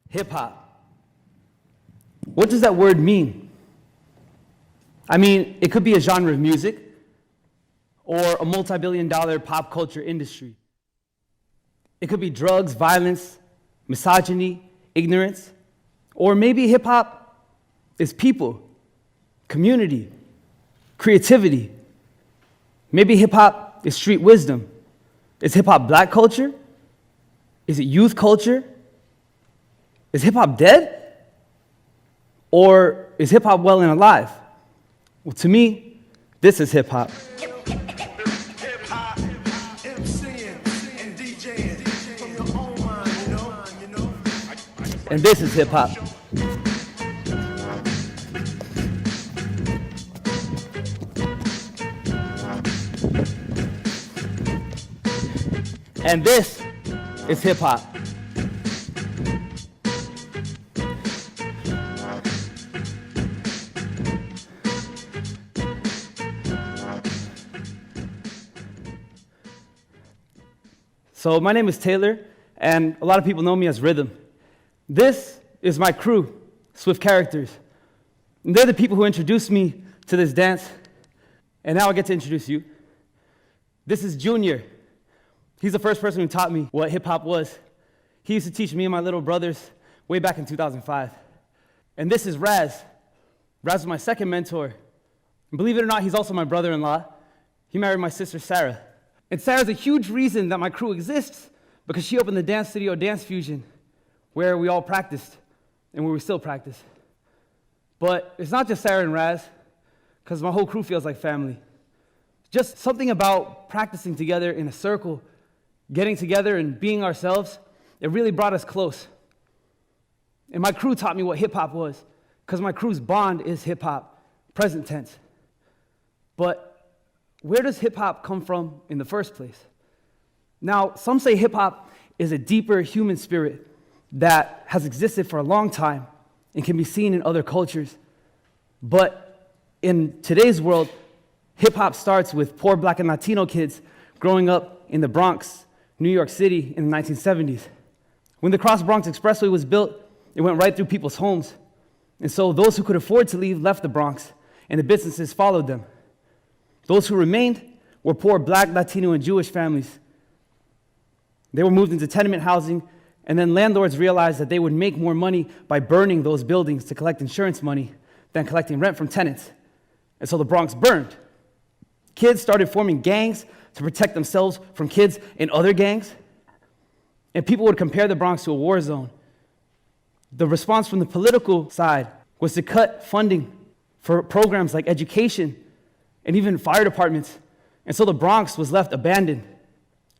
Hip-hop. What does that word mean? I mean, it could be a genre of music or a multi-billion-dollar pop culture industry. It could be drugs, violence, misogyny, ignorance, or maybe hip-hop is people, community, creativity. Maybe hip-hop is street wisdom. Is hip-hop black culture? Is it youth culture? Is hip-hop dead? Or is hip-hop well and alive? Well, to me, this is hip-hop. Hip-hop, mcing and djing from your own mind, you know. And this is hip-hop. And this is hip-hop. So my name is Taylor, and a lot of people know me as Rhythm. This is my crew, Swift Characters. And they're the people who introduced me to this dance, and now I get to introduce you. This is Junior. He's the first person who taught me what hip-hop was. He used to teach me and my little brothers way back in 2005. And this is Raz. Raz was my second mentor. And believe it or not, he's also my brother-in-law. He married my sister, Sarah. And Sarah's a huge reason that my crew exists because she opened the dance studio, Dance Fusion, where we all practiced and where we still practice. But it's not just Sarah and Raz, because my whole crew feels like family. Just something about practicing together in a circle, getting together and being ourselves, it really brought us close. And my crew taught me what hip-hop was, because my crew's bond is hip-hop, present tense. But where does hip-hop come from in the first place? Now, some say hip-hop is a deeper human spirit that has existed for a long time and can be seen in other cultures. But in today's world, hip-hop starts with poor Black and Latino kids growing up in the Bronx, New York City in the 1970s. When the Cross Bronx Expressway was built, it went right through people's homes. And so those who could afford to leave left the Bronx, and the businesses followed them. Those who remained were poor Black, Latino, and Jewish families. They were moved into tenement housing, and then landlords realized that they would make more money by burning those buildings to collect insurance money than collecting rent from tenants. And so the Bronx burned. Kids started forming gangs to protect themselves from kids in other gangs, and people would compare the Bronx to a war zone. The response from the political side was to cut funding for programs like education and even fire departments, and so the Bronx was left abandoned.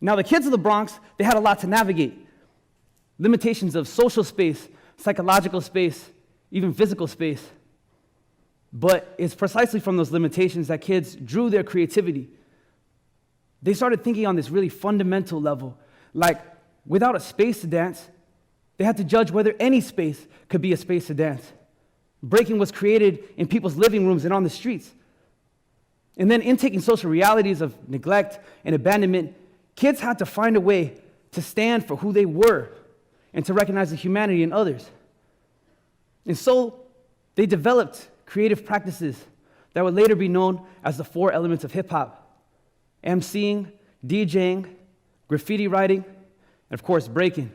Now, the kids of the Bronx, they had a lot to navigate. Limitations of social space, psychological space, even physical space. But it's precisely from those limitations that kids drew their creativity. They started thinking on this really fundamental level, like without a space to dance, they had to judge whether any space could be a space to dance. Breaking was created in people's living rooms and on the streets. And then intaking social realities of neglect and abandonment, kids had to find a way to stand for who they were and to recognize the humanity in others. And so they developed creative practices that would later be known as the 4 elements of hip-hop: mcing, djing, graffiti writing, and of course, breaking.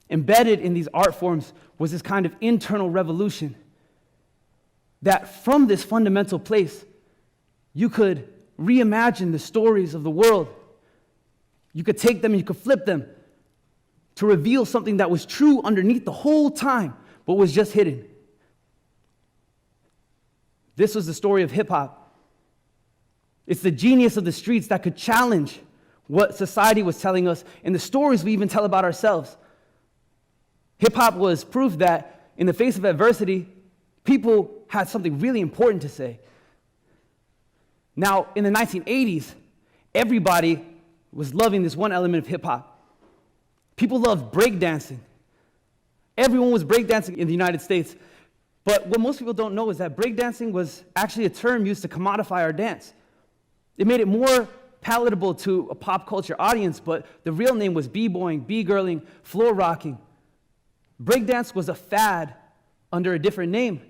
Embedded in these art forms was this kind of internal revolution that from this fundamental place, you could reimagine the stories of the world. You could take them and you could flip them to reveal something that was true underneath the whole time, but was just hidden. This was the story of hip-hop. It's the genius of the streets that could challenge what society was telling us and the stories we even tell about ourselves. Hip-hop was proof that in the face of adversity, people had something really important to say. Now, in the 1980s, everybody was loving this one element of hip-hop. People loved breakdancing. Everyone was breakdancing in the United States. But what most people don't know is that breakdancing was actually a term used to commodify our dance. It made it more palatable to a pop culture audience, but the real name was b-boying, b-girling, floor rocking. Breakdance was a fad under a different name,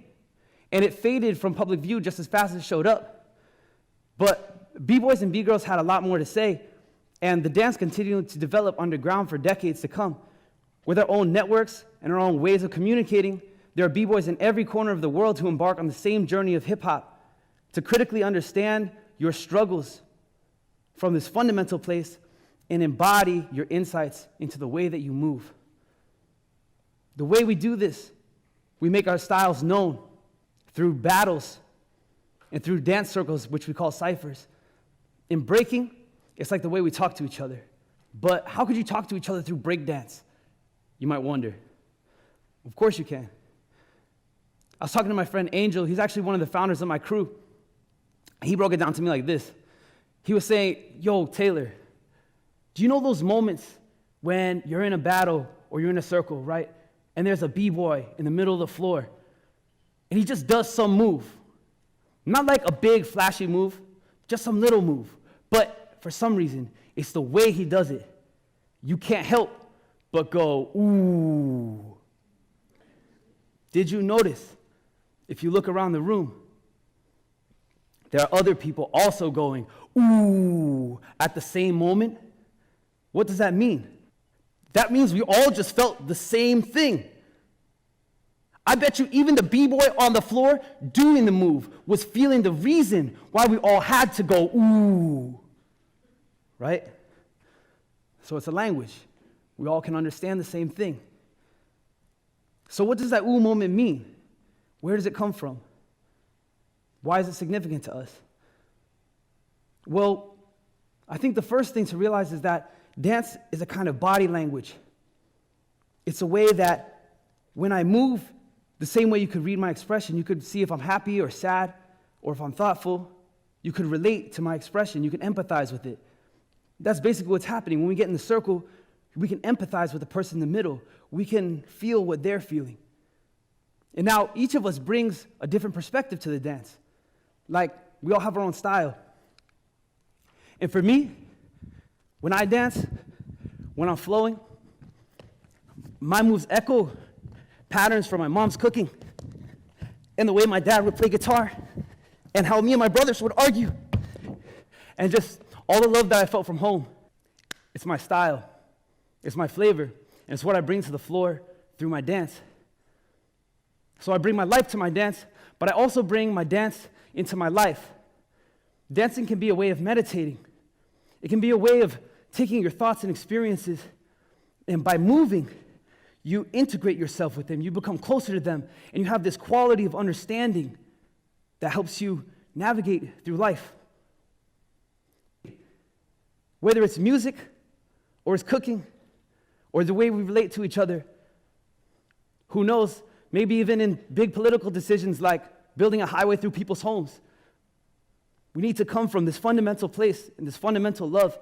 and it faded from public view just as fast as it showed up. But B-boys and B-girls had a lot more to say, and the dance continued to develop underground for decades to come. With our own networks and our own ways of communicating, there are B-boys in every corner of the world who embark on the same journey of hip-hop to critically understand your struggles from this fundamental place and embody your insights into the way that you move. The way we do this, we make our styles known through battles and through dance circles, which we call ciphers. In breaking, it's like the way we talk to each other. But how could you talk to each other through breakdance? You might wonder. Of course you can. I was talking to my friend Angel. He's actually one of the founders of my crew. He broke it down to me like this. He was saying, yo, Taylor, do you know those moments when you're in a battle or you're in a circle, right? And there's a B-boy in the middle of the floor, and he just does some move. Not like a big, flashy move, just some little move. But for some reason, it's the way he does it. You can't help but go, ooh. Did you notice, if you look around the room, there are other people also going, ooh, at the same moment? What does that mean? That means we all just felt the same thing. I bet you even the B-boy on the floor doing the move was feeling the reason why we all had to go, ooh, right? So it's a language. We all can understand the same thing. So what does that ooh moment mean? Where does it come from? Why is it significant to us? Well, I think the first thing to realize is that dance is a kind of body language. It's a way that when I move, the same way you could read my expression, you could see if I'm happy or sad, or if I'm thoughtful. You could relate to my expression. You can empathize with it. That's basically what's happening. When we get in the circle, we can empathize with the person in the middle. We can feel what they're feeling. And now each of us brings a different perspective to the dance. Like, we all have our own style. And for me, when I dance, when I'm flowing, my moves echo patterns from my mom's cooking and the way my dad would play guitar and how me and my brothers would argue and just all the love that I felt from home. It's my style. It's my flavor. And it's what I bring to the floor through my dance. So I bring my life to my dance, but I also bring my dance into my life. Dancing can be a way of meditating. It can be a way of taking your thoughts and experiences, and by moving, you integrate yourself with them. You become closer to them, and you have this quality of understanding that helps you navigate through life. Whether it's music, or it's cooking, or the way we relate to each other, who knows, maybe even in big political decisions like building a highway through people's homes. We need to come from this fundamental place and this fundamental love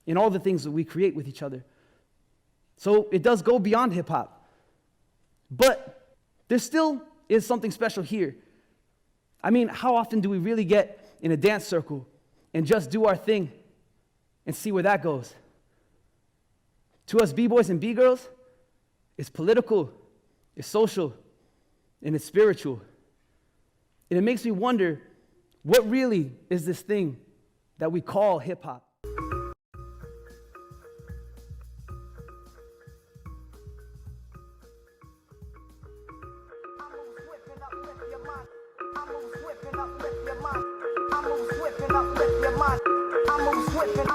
in all the things that we create with each other. So it does go beyond hip-hop. But there still is something special here. I mean, how often do we really get in a dance circle and just do our thing and see where that goes? To us B-boys and B-girls, it's political, it's social, and it's spiritual. And it makes me wonder, what really is this thing that we call hip-hop? I move swift and uplift your mind. I move swift and